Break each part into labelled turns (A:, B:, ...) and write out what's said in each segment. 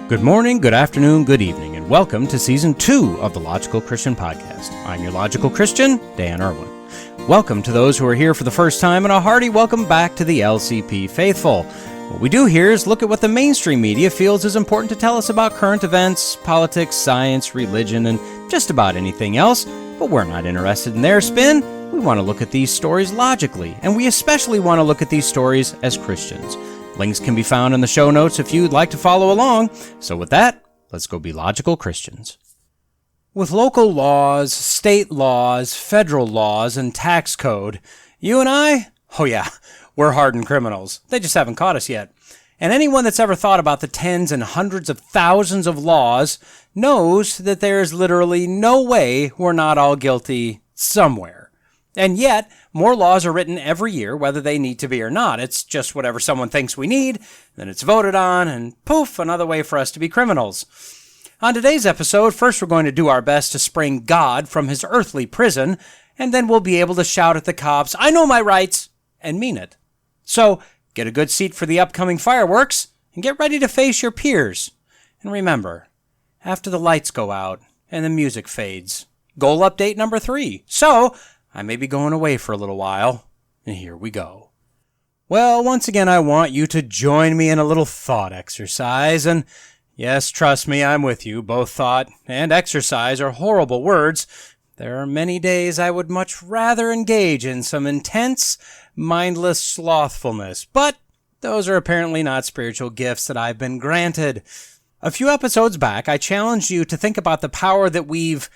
A: Good morning, good afternoon, good evening, and welcome to Season 2 of the Logical Christian Podcast. I'm your Logical Christian, Dan Irwin. Welcome to those who are here for the first time, and a hearty welcome back to the LCP faithful. What we do here is look at what the mainstream media feels is important to tell us about current events, politics, science, religion, and just about anything else, but we're not interested in their spin. We want to look at these stories logically, and we especially want to look at these stories as Christians. Links can be found in the show notes if you'd like to follow along. So with that, let's go be logical Christians. With local laws, state laws, federal laws, and tax code, you and I, we're hardened criminals. They just haven't caught us yet. And anyone that's ever thought about the tens and hundreds of thousands of laws knows that there's literally no way we're not all guilty somewhere. And yet, more laws are written every year, whether they need to be or not. It's just whatever someone thinks we need, then it's voted on, and poof, another way for us to be criminals. On today's episode, first we're going to do our best to spring God from his earthly prison, and then we'll be able to shout at the cops, "I know my rights," and mean it. So, get a good seat for the upcoming fireworks, and get ready to face your peers. And remember, after the lights go out and the music fades, goal update number 3. So, I may be going away for a little while, and here we go. Well, once again, I want you to join me in a little thought exercise, and yes, trust me, I'm with you. Both thought and exercise are horrible words. There are many days I would much rather engage in some intense, mindless slothfulness, but those are apparently not spiritual gifts that I've been granted. A few episodes back, I challenged you to think about the power that we've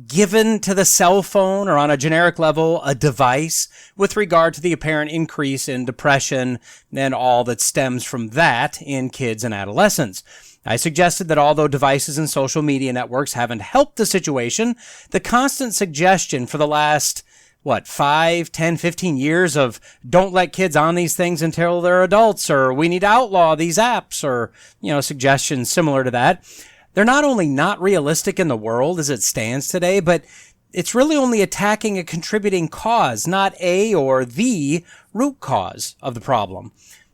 A: given to the cell phone, or on a generic level, a device, with regard to the apparent increase in depression and all that stems from that in kids and adolescents. I suggested that although devices and social media networks haven't helped the situation, the constant suggestion for the last 5, 10, 15 years of don't let kids on these things until they're adults, or we need to outlaw these apps, or, suggestions similar to that. They're not only not realistic in the world as it stands today, but it's really only attacking a contributing cause, not a or the root cause of the problem.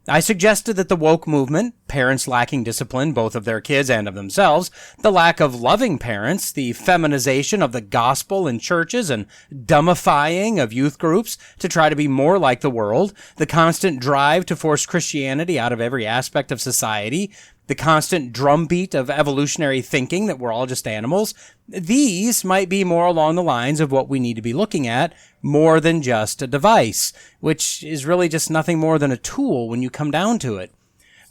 A: I suggested that the woke movement, parents lacking discipline, both of their kids and of themselves, the lack of loving parents, the feminization of the gospel in churches and dumbifying of youth groups to try to be more like the world, the constant drive to force Christianity out of every aspect of society, the constant drumbeat of evolutionary thinking that we're all just animals, these might be more along the lines of what we need to be looking at more than just a device, which is really just nothing more than a tool when you come down to it.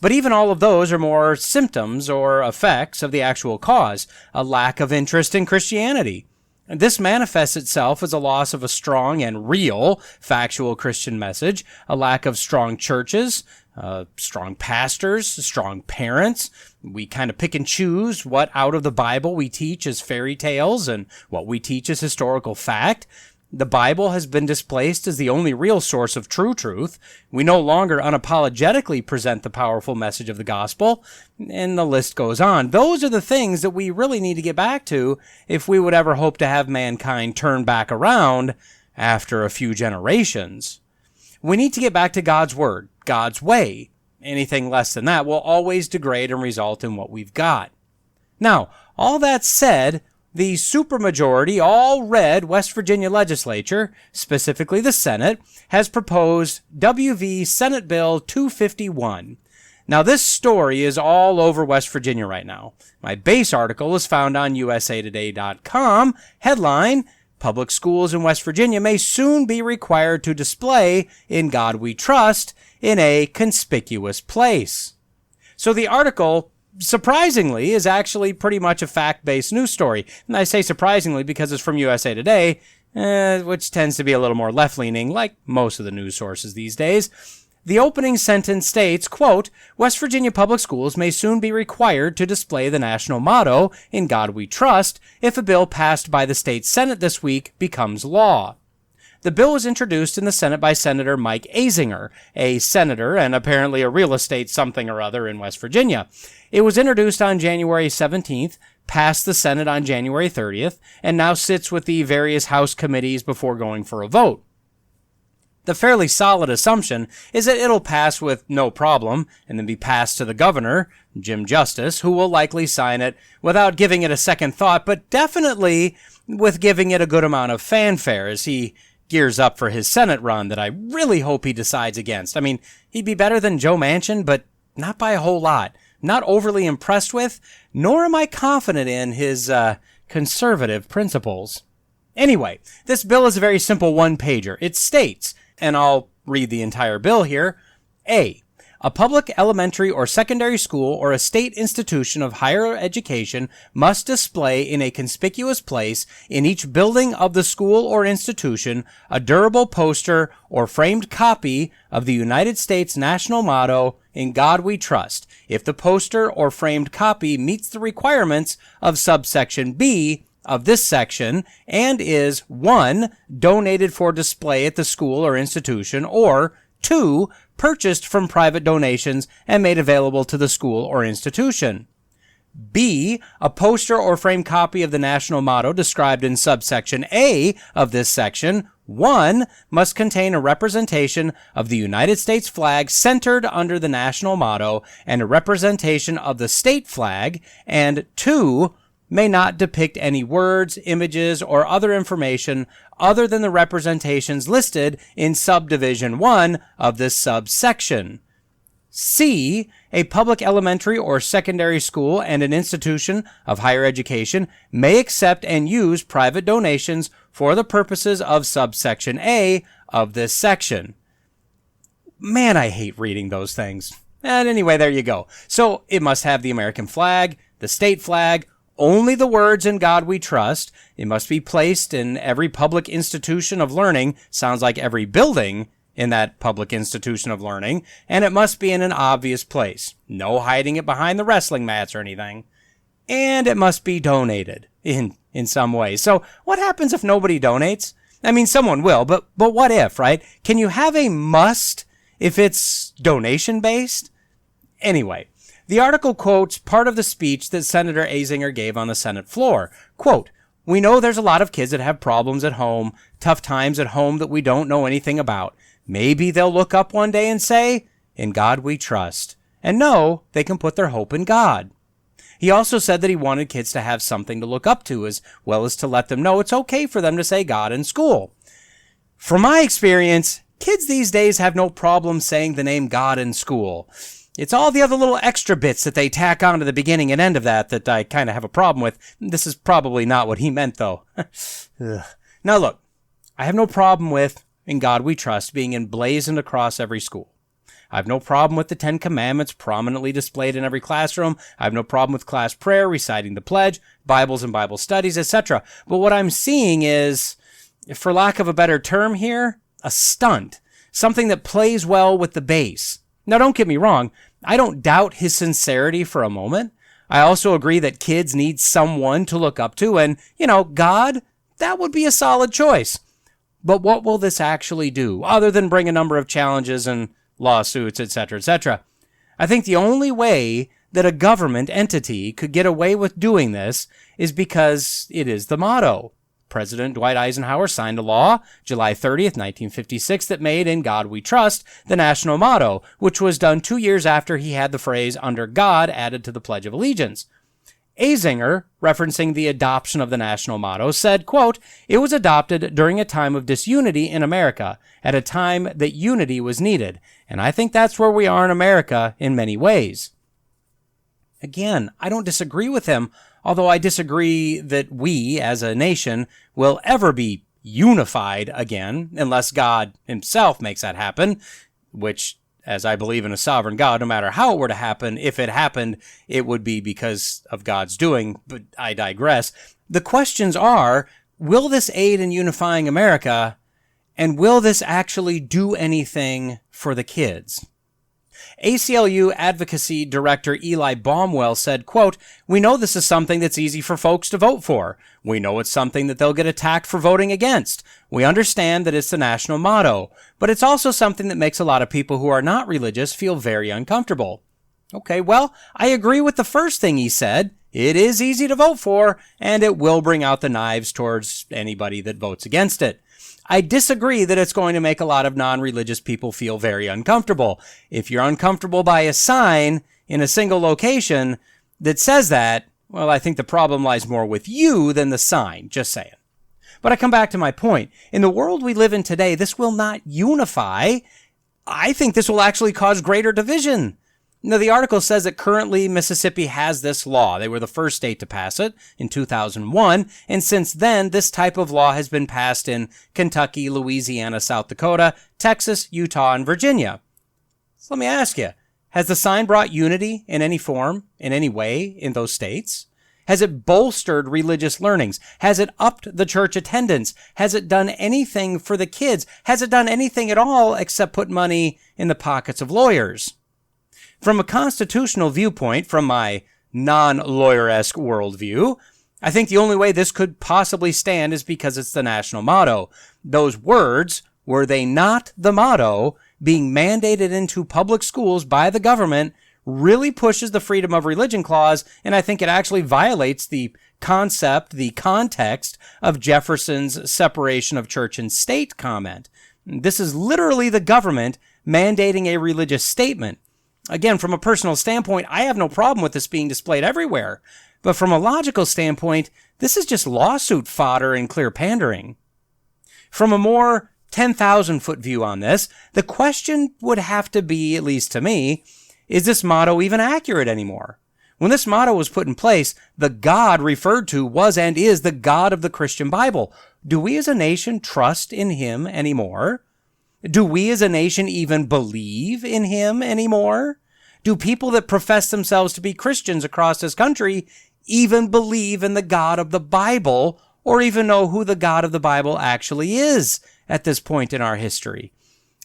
A: But even all of those are more symptoms or effects of the actual cause, a lack of interest in Christianity. And this manifests itself as a loss of a strong and real factual Christian message, a lack of strong churches, strong pastors, strong parents. We kind of pick and choose what out of the Bible we teach as fairy tales and what we teach as historical fact. The Bible has been displaced as the only real source of true truth. We no longer unapologetically present the powerful message of the gospel, and the list goes on. Those are the things that we really need to get back to if we would ever hope to have mankind turn back around after a few generations. We need to get back to God's word, God's way. Anything less than that will always degrade and result in what we've got. Now, all that said, the supermajority, all-red West Virginia legislature, specifically the Senate, has proposed WV Senate Bill 251. Now, this story is all over West Virginia right now. My base article is found on usatoday.com. Headline: Public schools in West Virginia may soon be required to display "In God We Trust" in a conspicuous place. So the article, surprisingly, is actually pretty much a fact-based news story. And I say surprisingly because it's from USA Today, which tends to be a little more left-leaning, like most of the news sources these days. The opening sentence states, quote, "West Virginia public schools may soon be required to display the national motto, 'In God We Trust,' if a bill passed by the state Senate this week becomes law." The bill was introduced in the Senate by Senator Mike Azinger, a senator and apparently a real estate something or other in West Virginia. It was introduced on January 17th, passed the Senate on January 30th, and now sits with the various House committees before going for a vote. The fairly solid assumption is that it'll pass with no problem and then be passed to the governor, Jim Justice, who will likely sign it without giving it a second thought, but definitely with giving it a good amount of fanfare as he gears up for his Senate run that I really hope he decides against. I mean, he'd be better than Joe Manchin, but not by a whole lot. Not overly impressed with, nor am I confident in his conservative principles. Anyway, this bill is a very simple one-pager. It states, and I'll read the entire bill here, A public elementary or secondary school or a state institution of higher education must display in a conspicuous place in each building of the school or institution a durable poster or framed copy of the United States national motto, "In God We Trust," if the poster or framed copy meets the requirements of subsection B of this section and is 1. Donated for display at the school or institution, or 2. Purchased from private donations and made available to the school or institution. B. A poster or framed copy of the national motto described in subsection A of this section, 1. Must contain a representation of the United States flag centered under the national motto and a representation of the state flag, and 2. May not depict any words, images, or other information other than the representations listed in subdivision 1 of this subsection. C. A public elementary or secondary school and an institution of higher education may accept and use private donations for the purposes of subsection A of this section. Man, I hate reading those things. And anyway, there you go. So it must have the American flag, the state flag, only the words "In God We Trust." It must be placed in every public institution of learning. Sounds like every building in that public institution of learning. And it must be in an obvious place. No hiding it behind the wrestling mats or anything. And it must be donated in some way. So what happens if nobody donates? I mean, someone will, but what if, right? Can you have a must if it's donation-based? Anyway, the article quotes part of the speech that Senator Azinger gave on the Senate floor. Quote, "We know there's a lot of kids that have problems at home, tough times at home that we don't know anything about. Maybe they'll look up one day and say, 'In God we trust,' and know they can put their hope in God." He also said that he wanted kids to have something to look up to as well as to let them know it's okay for them to say God in school. From my experience, kids these days have no problem saying the name God in school. It's all the other little extra bits that they tack on to the beginning and end of that I kind of have a problem with. This is probably not what he meant, though. Now, look, I have no problem with "In God We Trust" being emblazoned across every school. I have no problem with the 10 Commandments prominently displayed in every classroom. I have no problem with class prayer, reciting the pledge, Bibles and Bible studies, etc. But what I'm seeing is, for lack of a better term here, a stunt. Something that plays well with the base. Now, don't get me wrong. I don't doubt his sincerity for a moment. I also agree that kids need someone to look up to, and, God, that would be a solid choice. But what will this actually do, other than bring a number of challenges and lawsuits, etc., etc.? I think the only way that a government entity could get away with doing this is because it is the motto. President Dwight Eisenhower signed a law, July 30th, 1956, that made "In God We Trust" the national motto, which was done 2 years after he had the phrase "Under God" added to the Pledge of Allegiance. Azinger, referencing the adoption of the national motto, said, quote, "It was adopted during a time of disunity in America, at a time that unity was needed, and I think that's where we are in America in many ways." Again, I don't disagree with him, although I disagree that we, as a nation, will ever be unified again, unless God himself makes that happen, which, as I believe in a sovereign God, no matter how it were to happen, if it happened, it would be because of God's doing, but I digress. The questions are, will this aid in unifying America, and will this actually do anything for the kids? ACLU Advocacy Director Eli Baumwell said, quote, "We know this is something that's easy for folks to vote for. We know it's something that they'll get attacked for voting against. We understand that it's the national motto, but it's also something that makes a lot of people who are not religious feel very uncomfortable." Okay, well, I agree with the first thing he said. It is easy to vote for, and it will bring out the knives towards anybody that votes against it. I disagree that it's going to make a lot of non-religious people feel very uncomfortable. If you're uncomfortable by a sign in a single location that says that, well, I think the problem lies more with you than the sign, just saying. But I come back to my point. In the world we live in today, this will not unify. I think this will actually cause greater division. Now, the article says that currently Mississippi has this law. They were the first state to pass it in 2001, and since then, this type of law has been passed in Kentucky, Louisiana, South Dakota, Texas, Utah, and Virginia. So let me ask you, has the sign brought unity in any form, in any way, in those states? Has it bolstered religious learnings? Has it upped the church attendance? Has it done anything for the kids? Has it done anything at all except put money in the pockets of lawyers? From a constitutional viewpoint, from my non-lawyer-esque worldview, I think the only way this could possibly stand is because it's the national motto. Those words, were they not the motto, being mandated into public schools by the government, really pushes the freedom of religion clause, and I think it actually violates the concept, the context of Jefferson's separation of church and state comment. This is literally the government mandating a religious statement. Again, from a personal standpoint, I have no problem with this being displayed everywhere. But from a logical standpoint, this is just lawsuit fodder and clear pandering. From a more 10,000-foot view on this, the question would have to be, at least to me, is this motto even accurate anymore? When this motto was put in place, the God referred to was and is the God of the Christian Bible. Do we as a nation trust in him anymore? Do we as a nation even believe in him anymore? Do people that profess themselves to be Christians across this country even believe in the God of the Bible, or even know who the God of the Bible actually is at this point in our history?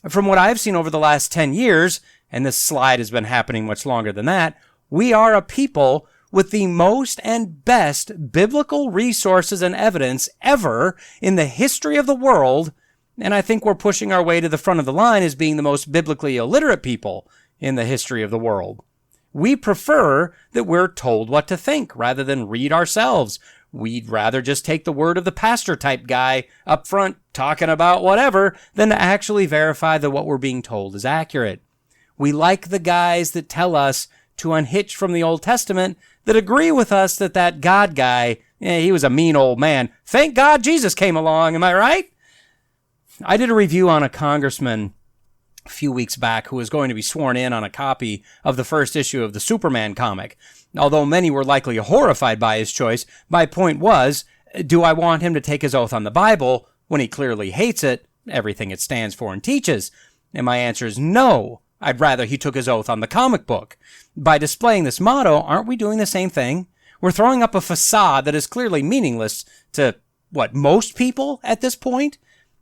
A: From what I've seen over the last 10 years, and this slide has been happening much longer than that, we are a people with the most and best biblical resources and evidence ever in the history of the world. And I think we're pushing our way to the front of the line as being the most biblically illiterate people in the history of the world. We prefer that we're told what to think rather than read ourselves. We'd rather just take the word of the pastor type guy up front talking about whatever than to actually verify that what we're being told is accurate. We like the guys that tell us to unhitch from the Old Testament, that agree with us that that God guy, he was a mean old man. Thank God Jesus came along, am I right? I did a review on a congressman a few weeks back who was going to be sworn in on a copy of the first issue of the Superman comic. Although many were likely horrified by his choice, my point was, do I want him to take his oath on the Bible when he clearly hates it, everything it stands for and teaches? And my answer is no. I'd rather he took his oath on the comic book. By displaying this motto, aren't we doing the same thing? We're throwing up a facade that is clearly meaningless to, most people at this point?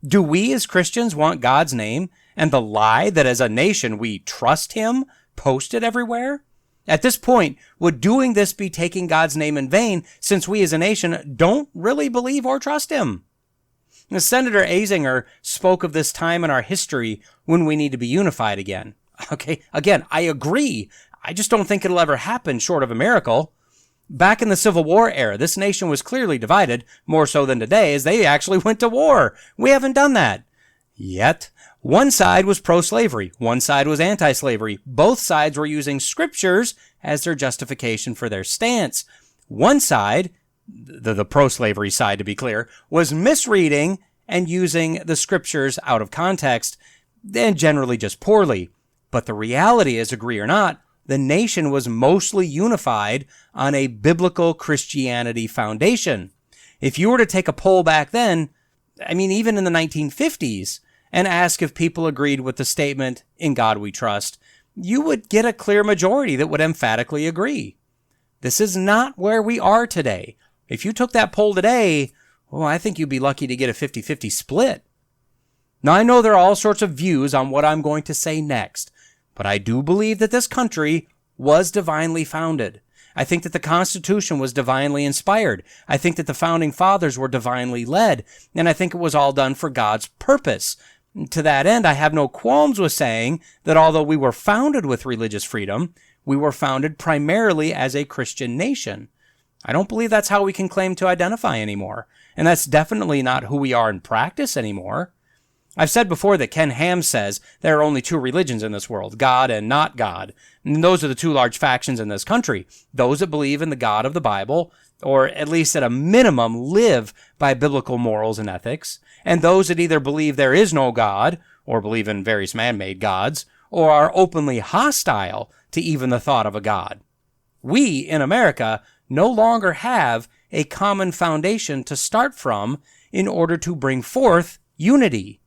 A: Do we as Christians want God's name and the lie that as a nation we trust him posted everywhere? At this point, would doing this be taking God's name in vain since we as a nation don't really believe or trust him? Now, Senator Azinger spoke of this time in our history when we need to be unified again. Okay, again, I agree. I just don't think it'll ever happen short of a miracle. Back in the Civil War era, this nation was clearly divided, more so than today, as they actually went to war. We haven't done that yet. One side was pro-slavery. One side was anti-slavery. Both sides were using scriptures as their justification for their stance. One side, the pro-slavery side to be clear, was misreading and using the scriptures out of context, and generally just poorly. But the reality is, agree or not, the nation was mostly unified on a biblical Christianity foundation. If you were to take a poll back then, even in the 1950s, and ask if people agreed with the statement, "In God we trust," you would get a clear majority that would emphatically agree. This is not where we are today. If you took that poll today, I think you'd be lucky to get a 50-50 split. Now, I know there are all sorts of views on what I'm going to say next, but I do believe that this country was divinely founded. I think that the Constitution was divinely inspired. I think that the Founding Fathers were divinely led, and I think it was all done for God's purpose. To that end, I have no qualms with saying that although we were founded with religious freedom, we were founded primarily as a Christian nation. I don't believe that's how we can claim to identify anymore. And that's definitely not who we are in practice anymore. I've said before that Ken Ham says there are only two religions in this world, God and not God. And those are the two large factions in this country. Those that believe in the God of the Bible, or at least at a minimum live by biblical morals and ethics, and those that either believe there is no God, or believe in various man-made gods, or are openly hostile to even the thought of a God. We, in America, no longer have a common foundation to start from in order to bring forth unity.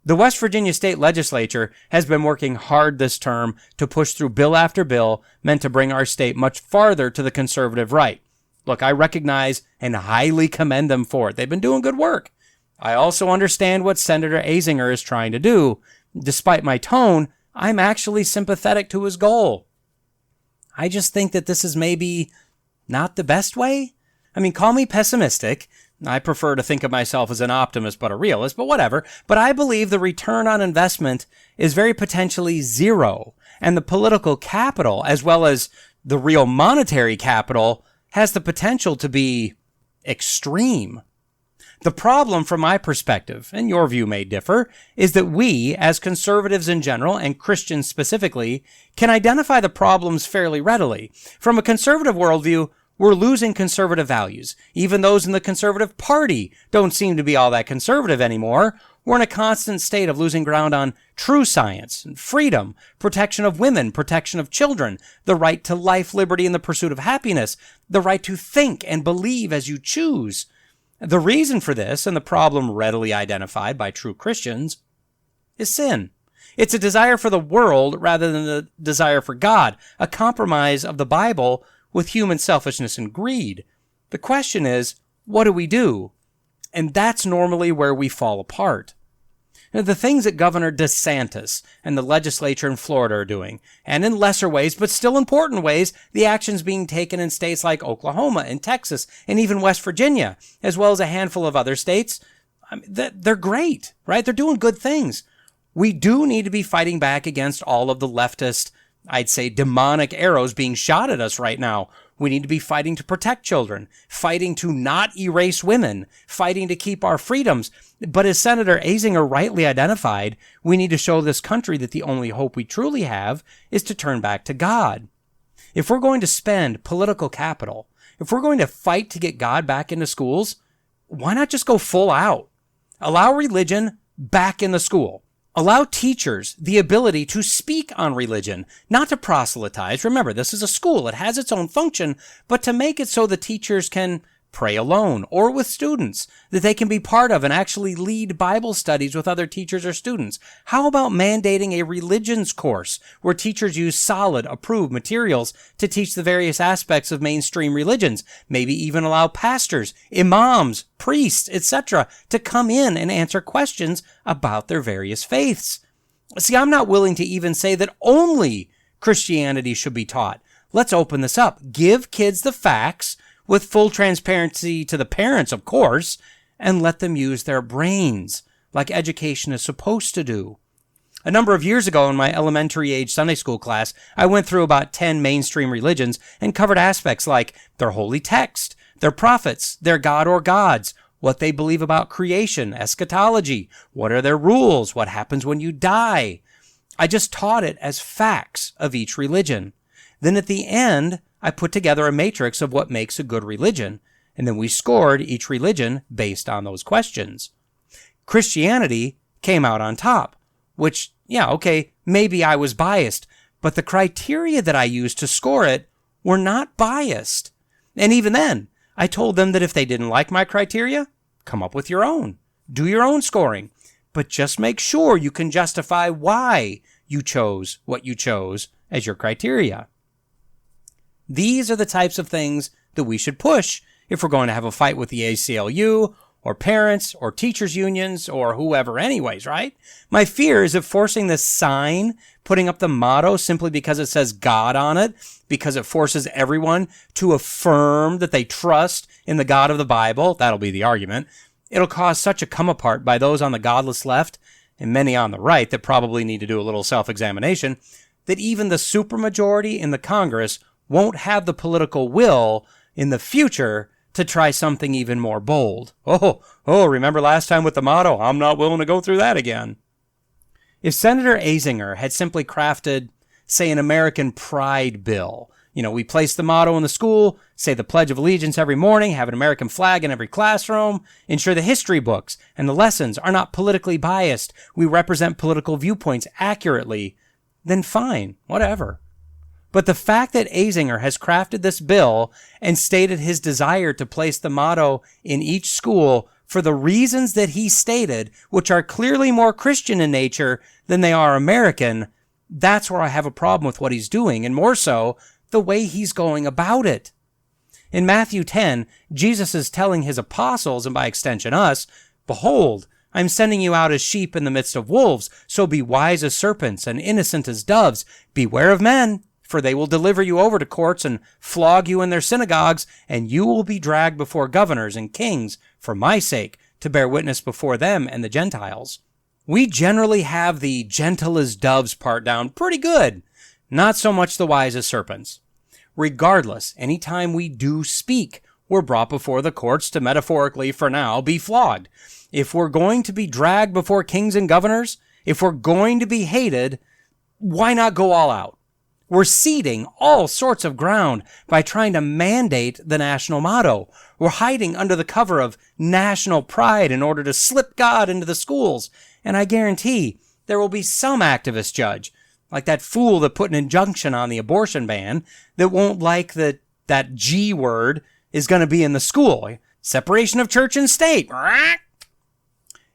A: The West Virginia State Legislature has been working hard this term to push through bill after bill meant to bring our state much farther to the conservative right. Look, I recognize and highly commend them for it. They've been doing good work. I also understand what Senator Azinger is trying to do. Despite my tone, I'm actually sympathetic to his goal. I just think that this is maybe not the best way. I mean, call me pessimistic. I prefer to think of myself as an optimist but a realist, but whatever. But I believe the return on investment is very potentially zero, and the political capital, as well as the real monetary capital, has the potential to be extreme. The problem from my perspective, and your view may differ, is that we, as conservatives in general, and Christians specifically, can identify the problems fairly readily. From a conservative worldview, we're losing conservative values. Even those in the conservative party don't seem to be all that conservative anymore. We're in a constant state of losing ground on true science, and freedom, protection of women, protection of children, the right to life, liberty, and the pursuit of happiness, the right to think and believe as you choose. The reason for this, and the problem readily identified by true Christians, is sin. It's a desire for the world rather than the desire for God, a compromise of the Bible with human selfishness and greed. The question is, what do we do? And that's normally where we fall apart. Now, the things that Governor DeSantis and the legislature in Florida are doing, and in lesser ways, but still important ways, the actions being taken in states like Oklahoma and Texas and even West Virginia, as well as a handful of other states, they're great, right? They're doing good things. We do need to be fighting back against all of the leftist, I'd say, demonic arrows being shot at us right now. We need to be fighting to protect children, fighting to not erase women, fighting to keep our freedoms. But as Senator Azinger rightly identified, we need to show this country that the only hope we truly have is to turn back to God. If we're going to spend political capital, if we're going to fight to get God back into schools, why not just go full out? Allow religion back in the school. Allow teachers the ability to speak on religion, not to proselytize. Remember, this is a school. It has its own function, but to make it so the teachers can pray alone or with students, that they can be part of and actually lead Bible studies with other teachers or students. How about mandating a religions course where teachers use solid, approved materials to teach the various aspects of mainstream religions? Maybe even allow pastors, imams, priests, etc. to come in and answer questions about their various faiths. See, I'm not willing to even say that only Christianity should be taught. Let's open this up. Give kids the facts with full transparency to the parents, of course, and let them use their brains like education is supposed to do. A number of years ago in my elementary-age Sunday school class, I went through about 10 mainstream religions and covered aspects like their holy text, their prophets, their God or gods, what they believe about creation, eschatology, what are their rules, what happens when you die. I just taught it as facts of each religion. Then at the end, I put together a matrix of what makes a good religion, and then we scored each religion based on those questions. Christianity came out on top, which, maybe I was biased, but the criteria that I used to score it were not biased. And even then, I told them that if they didn't like my criteria, come up with your own. Do your own scoring, but just make sure you can justify why you chose what you chose as your criteria. These are the types of things that we should push if we're going to have a fight with the ACLU or parents or teachers unions or whoever anyways, right? My fear is that forcing this sign, putting up the motto simply because it says God on it, because it forces everyone to affirm that they trust in the God of the Bible, that'll be the argument, it'll cause such a come apart by those on the godless left and many on the right that probably need to do a little self-examination, that even the supermajority in the Congress won't have the political will in the future to try something even more bold. Remember last time with the motto, I'm not willing to go through that again. If Senator Azinger had simply crafted, say, an American Pride bill, we place the motto in the school, say the Pledge of Allegiance every morning, have an American flag in every classroom, ensure the history books and the lessons are not politically biased, we represent political viewpoints accurately, then fine, whatever. But the fact that Azinger has crafted this bill and stated his desire to place the motto in each school for the reasons that he stated, which are clearly more Christian in nature than they are American, that's where I have a problem with what he's doing, and more so, the way he's going about it. In Matthew 10, Jesus is telling his apostles, and by extension us, "Behold, I'm sending you out as sheep in the midst of wolves, so be wise as serpents and innocent as doves. Beware of men, for they will deliver you over to courts and flog you in their synagogues, and you will be dragged before governors and kings for my sake, to bear witness before them and the Gentiles." We generally have the gentle as doves part down pretty good. Not so much the wise as serpents. Regardless, anytime we do speak, we're brought before the courts to metaphorically, for now, be flogged. If we're going to be dragged before kings and governors, if we're going to be hated, why not go all out? We're ceding all sorts of ground by trying to mandate the national motto. We're hiding under the cover of national pride in order to slip God into the schools. And I guarantee there will be some activist judge, like that fool that put an injunction on the abortion ban, that won't like that G word is going to be in the school. Separation of church and state.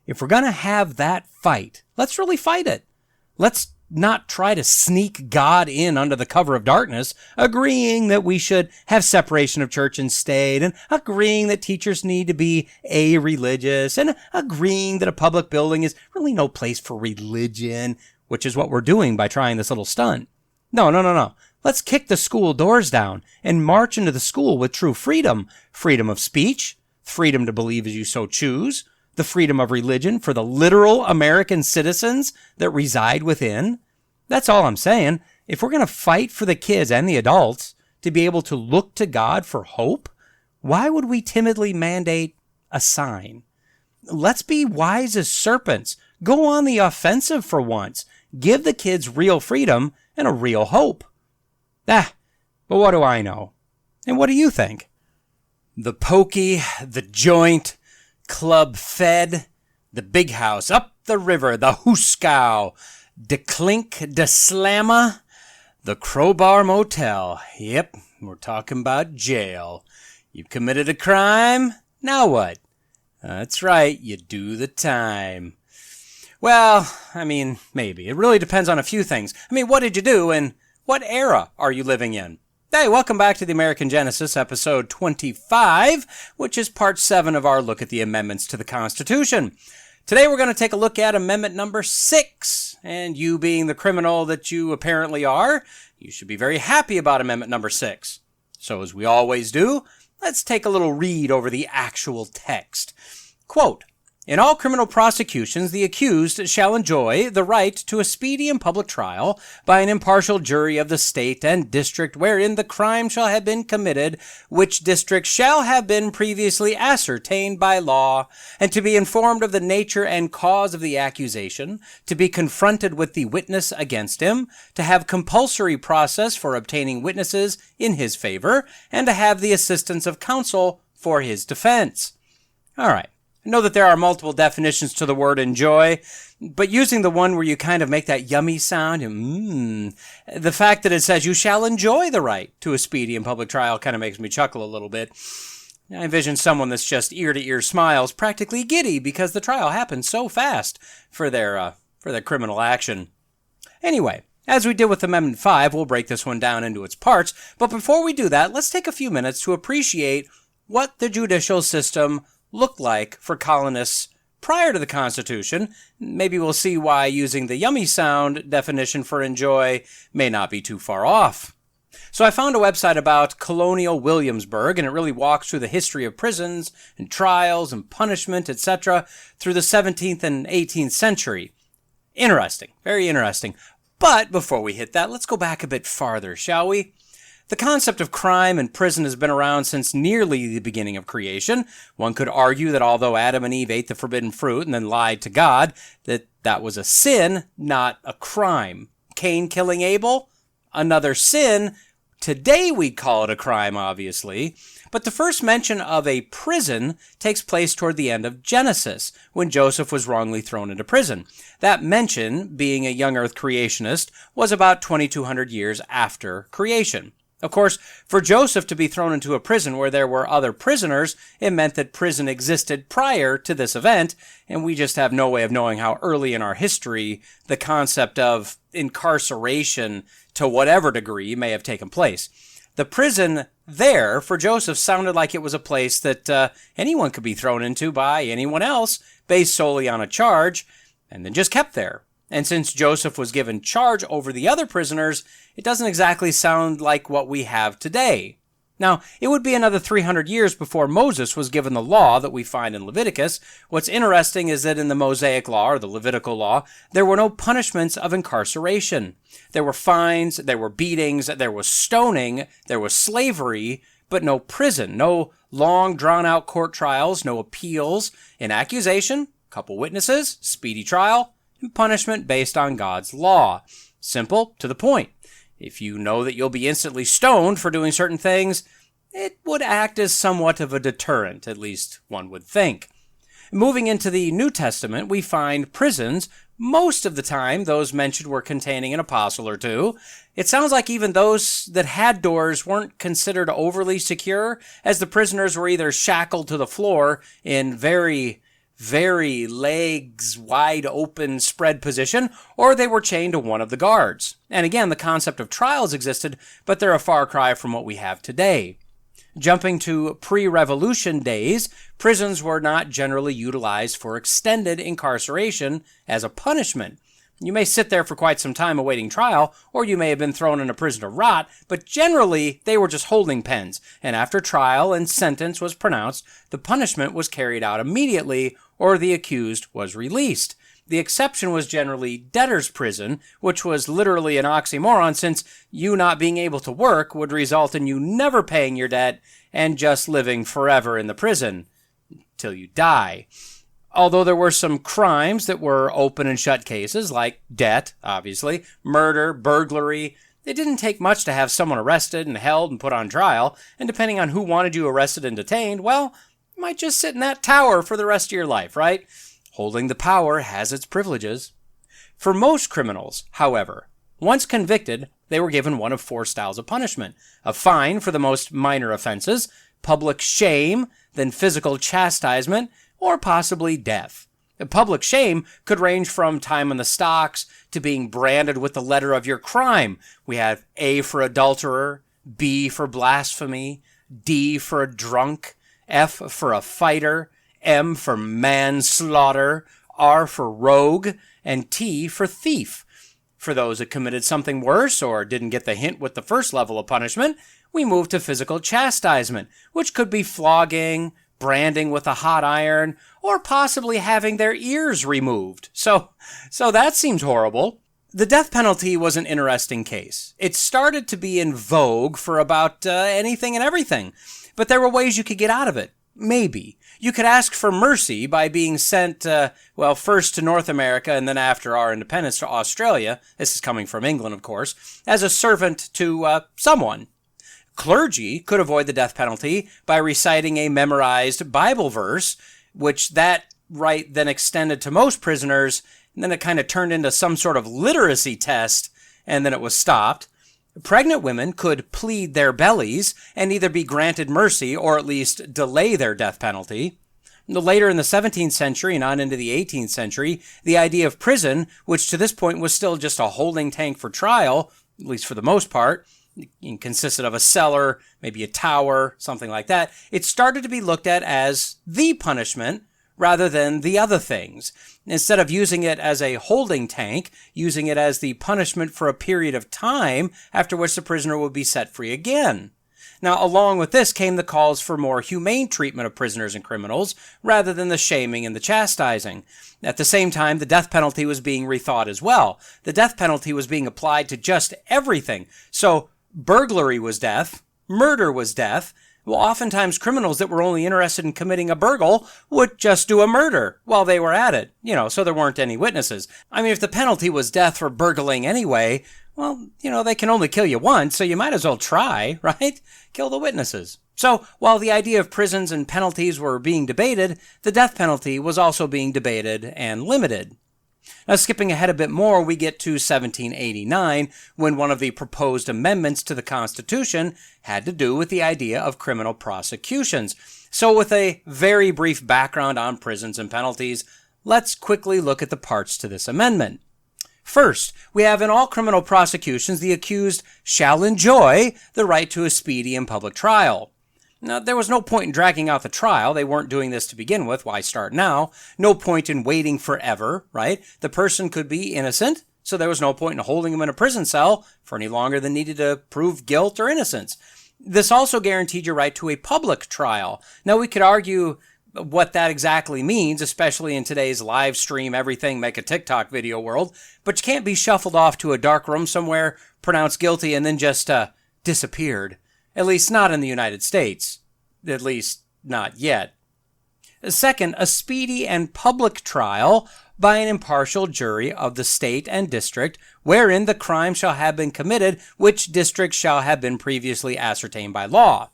A: If we're going to have that fight, let's really fight it. Let's not try to sneak God in under the cover of darkness, agreeing that we should have separation of church and state, and agreeing that teachers need to be a-religious, and agreeing that a public building is really no place for religion, which is what we're doing by trying this little stunt. No. Let's kick the school doors down and march into the school with true freedom. Freedom of speech, freedom to believe as you so choose, the freedom of religion for the literal American citizens that reside within. That's all I'm saying. If we're going to fight for the kids and the adults to be able to look to God for hope, why would we timidly mandate a sign? Let's be wise as serpents. Go on the offensive for once. Give the kids real freedom and a real hope. But what do I know? And what do you think? The pokey, the joint, Club Fed, the big house, up the river, the hooskow, de clink, de slamma, the Crowbar Motel. Yep, we're talking about jail. You've committed a crime, now what? That's right, you do the time. Well, maybe. It really depends on a few things. What did you do, and what era are you living in? Hey, welcome back to the American Genesis, episode 25, which is part 7 of our look at the amendments to the Constitution. Today we're going to take a look at amendment number 6, and you being the criminal that you apparently are, you should be very happy about amendment number 6. So as we always do, let's take a little read over the actual text. Quote, "In all criminal prosecutions, the accused shall enjoy the right to a speedy and public trial by an impartial jury of the state and district wherein the crime shall have been committed, which district shall have been previously ascertained by law, and to be informed of the nature and cause of the accusation, to be confronted with the witness against him, to have compulsory process for obtaining witnesses in his favor, and to have the assistance of counsel for his defense." All right. I know that there are multiple definitions to the word enjoy, but using the one where you kind of make that yummy sound, the fact that it says you shall enjoy the right to a speedy and public trial kind of makes me chuckle a little bit. I envision someone that's just ear-to-ear smiles, practically giddy because the trial happens so fast for their criminal action. Anyway, as we did with Amendment 5, we'll break this one down into its parts, but before we do that, let's take a few minutes to appreciate what the judicial system looked like for colonists prior to the Constitution. Maybe we'll see why using the yummy sound definition for enjoy may not be too far off. So I found a website about colonial Williamsburg, and it really walks through the history of prisons and trials and punishment, etc., through the 17th and 18th century. Interesting, very interesting. But before we hit that, let's go back a bit farther, shall we? The concept of crime and prison has been around since nearly the beginning of creation. One could argue that although Adam and Eve ate the forbidden fruit and then lied to God, that was a sin, not a crime. Cain killing Abel? Another sin. Today we'd call it a crime, obviously. But the first mention of a prison takes place toward the end of Genesis, when Joseph was wrongly thrown into prison. That mention, being a young earth creationist, was about 2,200 years after creation. Of course, for Joseph to be thrown into a prison where there were other prisoners, it meant that prison existed prior to this event, and we just have no way of knowing how early in our history the concept of incarceration to whatever degree may have taken place. The prison there for Joseph sounded like it was a place that anyone could be thrown into by anyone else based solely on a charge, and then just kept there. And since Joseph was given charge over the other prisoners, it doesn't exactly sound like what we have today. Now, it would be another 300 years before Moses was given the law that we find in Leviticus. What's interesting is that in the Mosaic law, or the Levitical law, there were no punishments of incarceration. There were fines, there were beatings, there was stoning, there was slavery, but no prison, no long drawn-out court trials, no appeals, an accusation, couple witnesses, speedy trial, and punishment based on God's law. Simple, to the point. If you know that you'll be instantly stoned for doing certain things, it would act as somewhat of a deterrent, at least one would think. Moving into the New Testament, we find prisons. Most of the time, those mentioned were containing an apostle or two. It sounds like even those that had doors weren't considered overly secure, as the prisoners were either shackled to the floor in very legs wide open spread position, or they were chained to one of the guards. And again, the concept of trials existed, but they're a far cry from what we have today. Jumping to pre-revolution days, prisons were not generally utilized for extended incarceration as a punishment. You may sit there for quite some time awaiting trial, or you may have been thrown in a prison to rot, but generally they were just holding pens, and after trial and sentence was pronounced, the punishment was carried out immediately, or the accused was released. The exception was generally debtor's prison, which was literally an oxymoron, since you not being able to work would result in you never paying your debt and just living forever in the prison till you die. Although there were some crimes that were open and shut cases, like debt, obviously, murder, burglary, it didn't take much to have someone arrested and held and put on trial, and depending on who wanted you arrested and detained, well, you might just sit in that tower for the rest of your life, right? Holding the power has its privileges. For most criminals, however, once convicted, they were given one of four styles of punishment: a fine for the most minor offenses, public shame, then physical chastisement, or possibly death. The public shame could range from time in the stocks to being branded with the letter of your crime. We have A for adulterer, B for blasphemy, D for a drunk, F for a fighter, M for manslaughter, R for rogue, and T for thief. For those that committed something worse or didn't get the hint with the first level of punishment, we move to physical chastisement, which could be flogging, branding with a hot iron, or possibly having their ears removed. So that seems horrible. The death penalty was an interesting case. It started to be in vogue for about anything and everything, but there were ways you could get out of it. Maybe. You could ask for mercy by being sent, first to North America and then after our independence to Australia. This is coming from England, of course, as a servant to someone. Clergy could avoid the death penalty by reciting a memorized Bible verse, which that right then extended to most prisoners, and then it kind of turned into some sort of literacy test, and then it was stopped. Pregnant women could plead their bellies and either be granted mercy or at least delay their death penalty. Later in the 17th century and on into the 18th century, the idea of prison, which to this point was still just a holding tank for trial, at least for the most part, it consisted of a cellar, maybe a tower, something like that. It started to be looked at as the punishment rather than the other things. Instead of using it as a holding tank, using it as the punishment for a period of time after which the prisoner would be set free again. Now, along with this came the calls for more humane treatment of prisoners and criminals, rather than the shaming and the chastising. At the same time, the death penalty was being rethought as well. The death penalty was being applied to just everything. So, burglary was death, murder was death. Well, oftentimes criminals that were only interested in committing a burgle would just do a murder while they were at it, so there weren't any witnesses. I mean, if the penalty was death for burgling anyway, well, they can only kill you once, so you might as well try, right? Kill the witnesses. So, while the idea of prisons and penalties were being debated, the death penalty was also being debated and limited. Now, skipping ahead a bit more, we get to 1789, when one of the proposed amendments to the Constitution had to do with the idea of criminal prosecutions. So, with a very brief background on prisons and penalties, let's quickly look at the parts to this amendment. First, we have in all criminal prosecutions, the accused shall enjoy the right to a speedy and public trial. Now, there was no point in dragging out the trial. They weren't doing this to begin with. Why start now? No point in waiting forever, right? The person could be innocent, so there was no point in holding him in a prison cell for any longer than needed to prove guilt or innocence. This also guaranteed your right to a public trial. Now, we could argue what that exactly means, especially in today's live stream everything, make a TikTok video world, but you can't be shuffled off to a dark room somewhere, pronounced guilty, and then just disappeared. At least not in the United States. At least not yet. Second, a speedy and public trial by an impartial jury of the state and district wherein the crime shall have been committed, which district shall have been previously ascertained by law.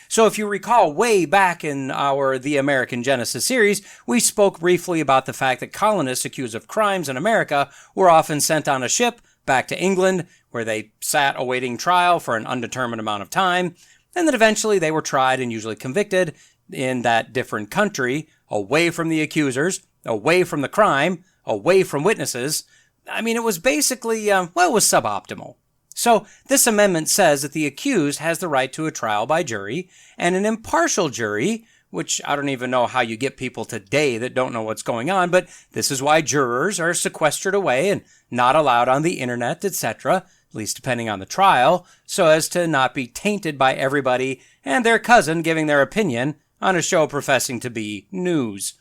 A: So if you recall way back in our The American Genesis series, we spoke briefly about the fact that colonists accused of crimes in America were often sent on a ship back to England, where they sat awaiting trial for an undetermined amount of time, and then eventually they were tried and usually convicted in that different country, away from the accusers, away from the crime, away from witnesses. I mean, it was basically, it was suboptimal. So this amendment says that the accused has the right to a trial by jury, and an impartial jury, which I don't even know how you get people today that don't know what's going on, but this is why jurors are sequestered away and not allowed on the internet, etc., at least depending on the trial, so as to not be tainted by everybody and their cousin giving their opinion on a show professing to be news.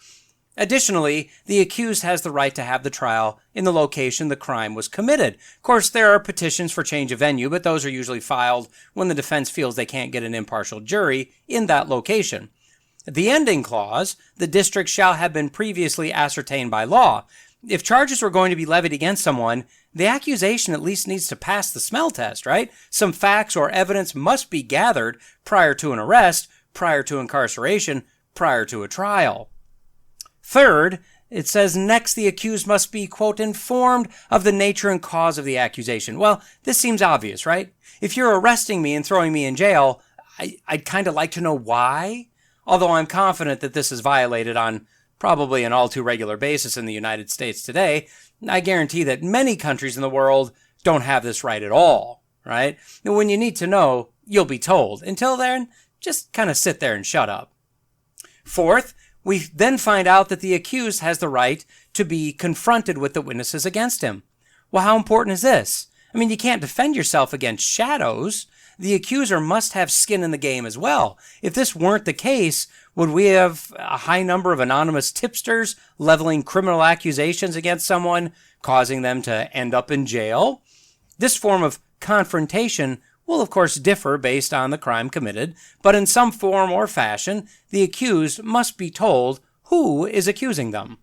A: Additionally, the accused has the right to have the trial in the location the crime was committed. Of course, there are petitions for change of venue, but those are usually filed when the defense feels they can't get an impartial jury in that location. The ending clause, the district shall have been previously ascertained by law. If charges were going to be levied against someone, the accusation at least needs to pass the smell test, right? Some facts or evidence must be gathered prior to an arrest, prior to incarceration, prior to a trial. Third, it says next the accused must be, quote, informed of the nature and cause of the accusation. Well, this seems obvious, right? If you're arresting me and throwing me in jail, I'd kind of like to know why, although I'm confident that this is violated on probably an all too regular basis in the United States today. I guarantee that many countries in the world don't have this right at all, right? And when you need to know, you'll be told. Until then, just kind of sit there and shut up. Fourth, we then find out that the accused has the right to be confronted with the witnesses against him. Well, how important is this? I mean, you can't defend yourself against shadows. The accuser must have skin in the game as well. If this weren't the case, would we have a high number of anonymous tipsters leveling criminal accusations against someone, causing them to end up in jail? This form of confrontation will, of course, differ based on the crime committed, but in some form or fashion, the accused must be told who is accusing them.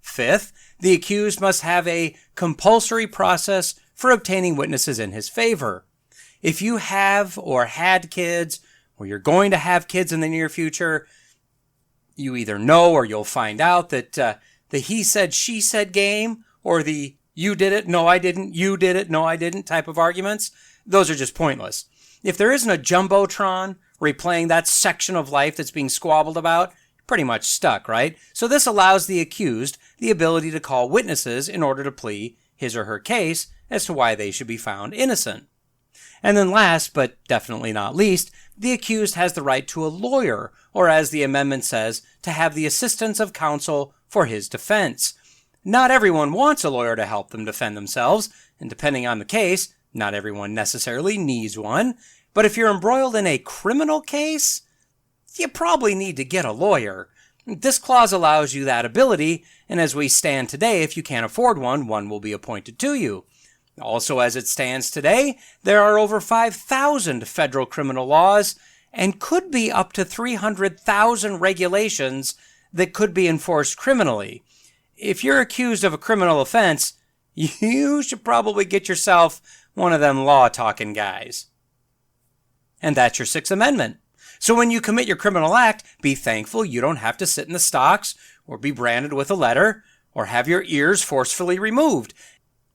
A: Fifth, the accused must have a compulsory process for obtaining witnesses in his favor. If you have or had kids, or you're going to have kids in the near future, you either know or you'll find out that the he said, she said game, or the you did it, no I didn't, you did it, no I didn't type of arguments, those are just pointless. If there isn't a jumbotron replaying that section of life that's being squabbled about, you're pretty much stuck, right? So this allows the accused the ability to call witnesses in order to plead his or her case as to why they should be found innocent. And then last, but definitely not least, the accused has the right to a lawyer, or as the amendment says, to have the assistance of counsel for his defense. Not everyone wants a lawyer to help them defend themselves, and depending on the case, not everyone necessarily needs one. But if you're embroiled in a criminal case, you probably need to get a lawyer. This clause allows you that ability, and as we stand today, if you can't afford one, one will be appointed to you. Also, as it stands today, there are over 5,000 federal criminal laws and could be up to 300,000 regulations that could be enforced criminally. If you're accused of a criminal offense, you should probably get yourself one of them law-talking guys. And that's your Sixth Amendment. So when you commit your criminal act, be thankful you don't have to sit in the stocks or be branded with a letter or have your ears forcefully removed.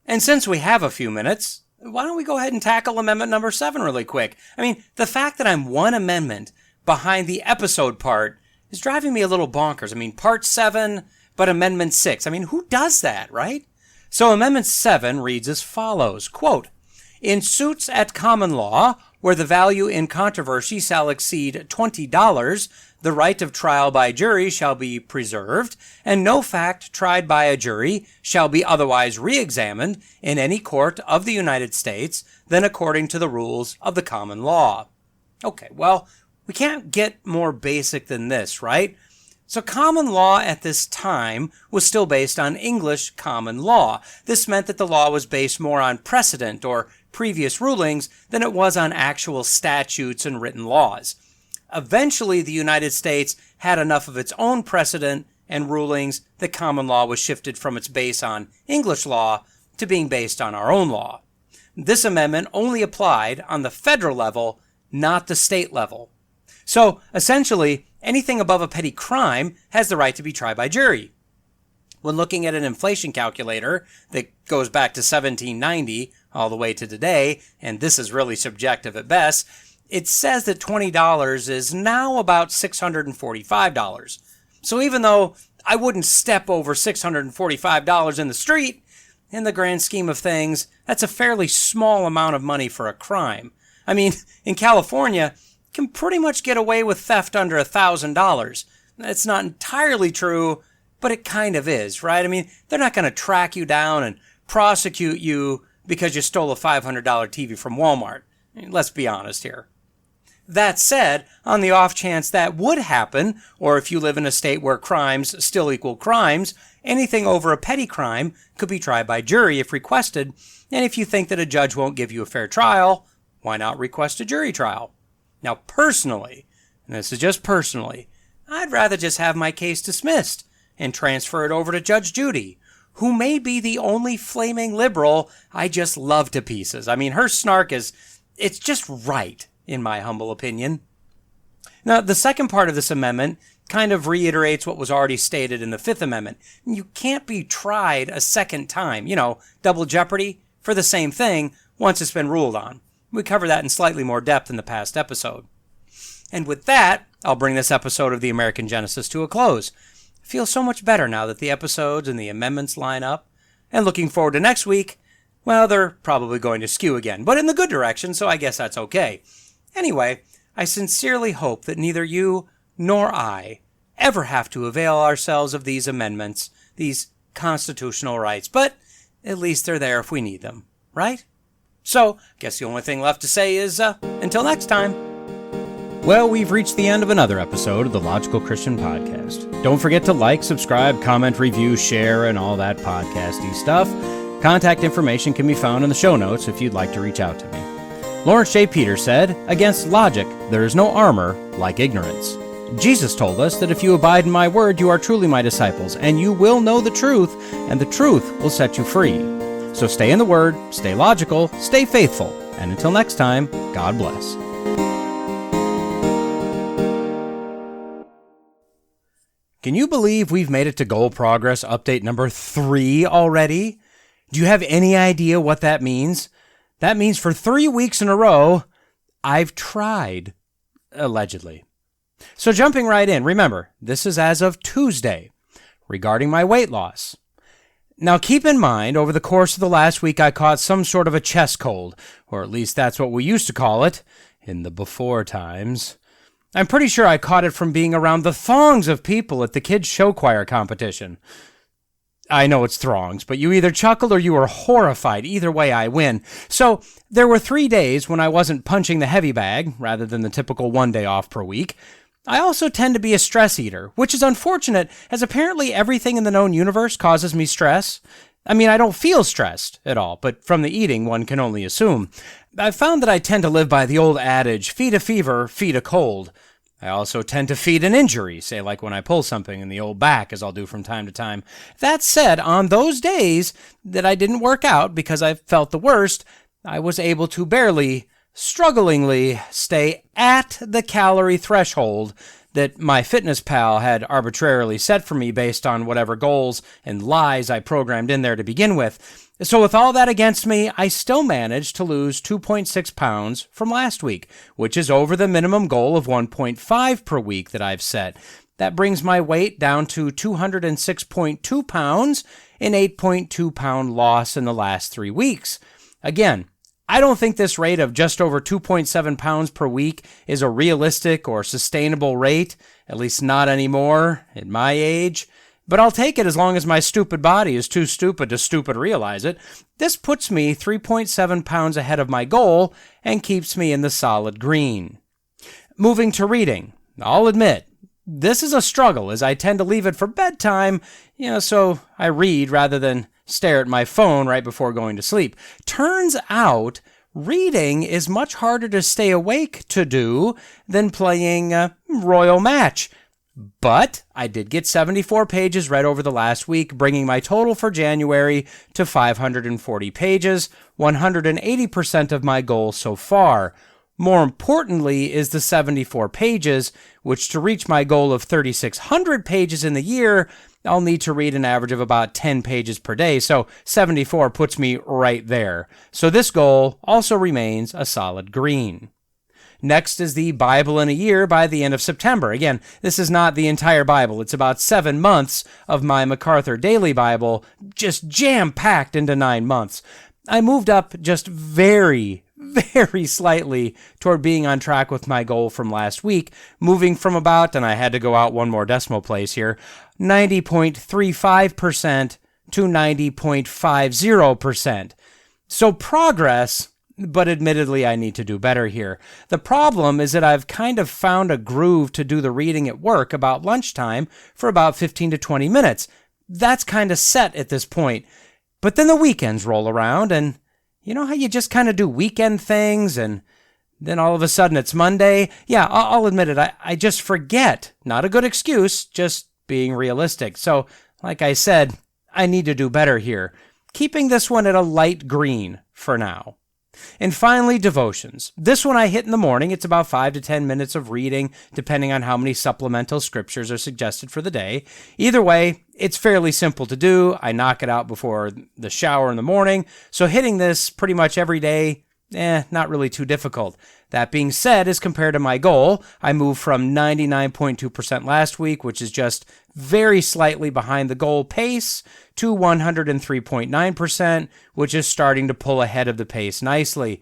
A: And since we have a few minutes, why don't we go ahead and tackle Amendment number 7 really quick? I mean, the fact that I'm one amendment behind the episode part is driving me a little bonkers. I mean, Part 7, but Amendment 6. I mean, who does that, right? So Amendment 7 reads as follows, quote, "In suits at common law, where the value in controversy shall exceed $20, the right of trial by jury shall be preserved, and no fact tried by a jury shall be otherwise re-examined in any court of the United States than according to the rules of the common law." Okay, well, we can't get more basic than this, right? So common law at this time was still based on English common law. This meant that the law was based more on precedent or previous rulings than it was on actual statutes and written laws. Eventually, the United States had enough of its own precedent and rulings that common law was shifted from its base on English law to being based on our own law. This amendment only applied on the federal level, not the state level. So, essentially, anything above a petty crime has the right to be tried by jury. When looking at an inflation calculator that goes back to 1790 all the way to today, and this is really subjective at best, it says that $20 is now about $645. So even though I wouldn't step over $645 in the street, in the grand scheme of things, that's a fairly small amount of money for a crime. I mean, in California, can pretty much get away with theft under $1,000. That's not entirely true, but it kind of is, right? I mean, they're not going to track you down and prosecute you because you stole a $500 TV from Walmart. I mean, let's be honest here. That said, on the off chance that would happen, or if you live in a state where crimes still equal crimes, anything over a petty crime could be tried by jury if requested, and if you think that a judge won't give you a fair trial, why not request a jury trial? Now, personally, and this is just personally, I'd rather just have my case dismissed and transfer it over to Judge Judy, who may be the only flaming liberal I just love to pieces. I mean, her snark it's just right, in my humble opinion. Now, the second part of this amendment kind of reiterates what was already stated in the Fifth Amendment. You can't be tried a second time, double jeopardy, for the same thing once it's been ruled on. We cover that in slightly more depth in the past episode. And with that, I'll bring this episode of the American Genesis to a close. I feel so much better now that the episodes and the amendments line up. And looking forward to next week, well, they're probably going to skew again, but in the good direction, so I guess that's okay. Anyway, I sincerely hope that neither you nor I ever have to avail ourselves of these amendments, these constitutional rights, but at least they're there if we need them, right? So, I guess the only thing left to say is, until next time. Well, we've reached the end of another episode of the Logical Christian Podcast. Don't forget to like, subscribe, comment, review, share, and all that podcasty stuff. Contact information can be found in the show notes if you'd like to reach out to me. Lawrence J. Peters said, "Against logic, there is no armor like ignorance." Jesus told us that if you abide in my word, you are truly my disciples, and you will know the truth, and the truth will set you free. So stay in the Word, stay logical, stay faithful, and until next time, God bless. Can you believe we've made it to Goal Progress update number 3 already? Do you have any idea what that means? That means for 3 weeks in a row, I've tried, allegedly. So jumping right in, remember, this is as of Tuesday, regarding my weight loss. Now, keep in mind, over the course of the last week, I caught some sort of a chest cold, or at least that's what we used to call it in the before times. I'm pretty sure I caught it from being around the throngs of people at the kids' show choir competition. I know it's throngs, but you either chuckled or you were horrified. Either way, I win. So, there were 3 days when I wasn't punching the heavy bag, rather than the typical 1 day off per week. I also tend to be a stress eater, which is unfortunate, as apparently everything in the known universe causes me stress. I mean, I don't feel stressed at all, but from the eating, one can only assume. I've found that I tend to live by the old adage, feed a fever, feed a cold. I also tend to feed an injury, say like when I pull something in the old back, as I'll do from time to time. That said, on those days that I didn't work out because I felt the worst, I was able to barely, strugglingly stay at the calorie threshold that my fitness pal had arbitrarily set for me based on whatever goals and lies I programmed in there to begin with. So with all that against me, I still managed to lose 2.6 pounds from last week, which is over the minimum goal of 1.5 per week that I've set. That brings my weight down to 206.2 pounds, an 8.2 pound loss in the last 3 weeks. Again, I don't think this rate of just over 2.7 pounds per week is a realistic or sustainable rate, at least not anymore at my age. But I'll take it as long as my stupid body is too stupid to realize it. This puts me 3.7 pounds ahead of my goal and keeps me in the solid green. Moving to reading. I'll admit, this is a struggle as I tend to leave it for bedtime, so I read rather than stare at my phone right before going to sleep. Turns out, reading is much harder to stay awake to do than playing Royal Match. But I did get 74 pages read over the last week, bringing my total for January to 540 pages, 180% of my goal so far. More importantly is the 74 pages, which to reach my goal of 3,600 pages in the year, I'll need to read an average of about 10 pages per day, so 74 puts me right there. So this goal also remains a solid green. Next is the Bible in a year by the end of September. Again, this is not the entire Bible. It's about 7 months of my MacArthur Daily Bible, just jam-packed into 9 months. I moved up just very slightly toward being on track with my goal from last week, moving from about, and I had to go out one more decimal place here, 90.35% to 90.50%. So progress, but admittedly I need to do better here. The problem is that I've kind of found a groove to do the reading at work about lunchtime for about 15 to 20 minutes. That's kind of set at this point. But then the weekends roll around, and you know how you just kind of do weekend things, and then all of a sudden it's Monday? Yeah, I'll admit it, I just forget. Not a good excuse, just being realistic. So, like I said, I need to do better here. Keeping this one at a light green for now. And finally, devotions. This one I hit in the morning. It's about 5 to 10 minutes of reading, depending on how many supplemental scriptures are suggested for the day. Either way, it's fairly simple to do. I knock it out before the shower in the morning. So hitting this pretty much every day, not really too difficult. That being said, as compared to my goal, I moved from 99.2% last week, which is just very slightly behind the goal pace, to 103.9%, which is starting to pull ahead of the pace nicely.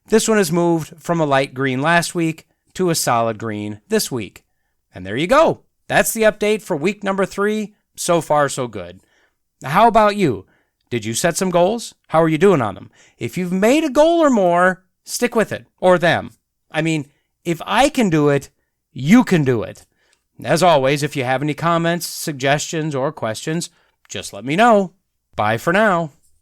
A: This one has moved from a light green last week to a solid green this week. And there you go. That's the update for week number 3. So far, so good. How about you? Did you set some goals? How are you doing on them? If you've made a goal or more, stick with it, or them. I mean, if I can do it, you can do it. As always, if you have any comments, suggestions, or questions, just let me know. Bye for now.